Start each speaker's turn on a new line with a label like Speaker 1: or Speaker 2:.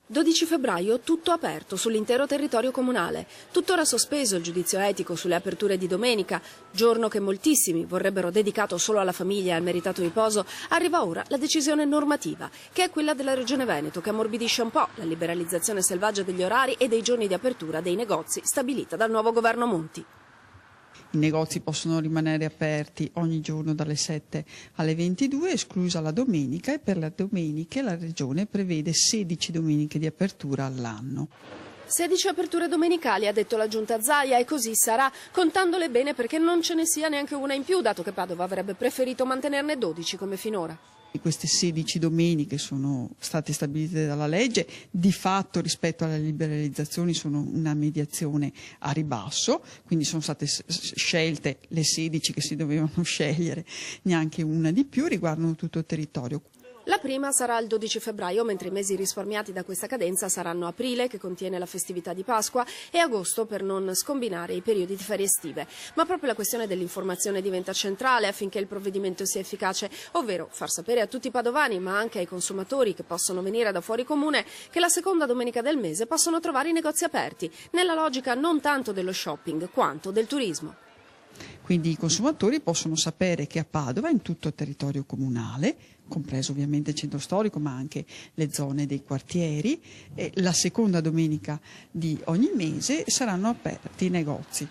Speaker 1: 12 febbraio, tutto aperto sull'intero territorio comunale. Tuttora sospeso il giudizio etico sulle aperture di domenica, giorno che moltissimi vorrebbero dedicato solo alla famiglia e al meritato riposo. Arriva ora la decisione normativa, che è quella della Regione Veneto, che ammorbidisce un po' la liberalizzazione selvaggia degli orari e dei giorni di apertura dei negozi stabilita dal nuovo governo Monti.
Speaker 2: I negozi possono rimanere aperti ogni giorno dalle 7 alle 22, esclusa la domenica, e per le domeniche la Regione prevede 16 domeniche di apertura all'anno.
Speaker 1: 16 aperture domenicali, ha detto la Giunta Zaia, e così sarà, contandole bene perché non ce ne sia neanche una in più, dato che Padova avrebbe preferito mantenerne 12 come finora.
Speaker 2: Queste 16 domeniche sono state stabilite dalla legge, di fatto rispetto alle liberalizzazioni sono una mediazione a ribasso, quindi sono state scelte le 16 che si dovevano scegliere, neanche una di più, riguardano tutto il territorio.
Speaker 1: La prima sarà il 12 febbraio, mentre i mesi risparmiati da questa cadenza saranno aprile, che contiene la festività di Pasqua, e agosto, per non scombinare i periodi di ferie estive. Ma proprio la questione dell'informazione diventa centrale affinché il provvedimento sia efficace, ovvero far sapere a tutti i padovani, ma anche ai consumatori che possono venire da fuori comune, che la seconda domenica del mese possono trovare i negozi aperti, nella logica non tanto dello shopping quanto del turismo.
Speaker 2: Quindi i consumatori possono sapere che a Padova, in tutto il territorio comunale, compreso ovviamente il centro storico ma anche le zone dei quartieri, la seconda domenica di ogni mese saranno aperti i negozi.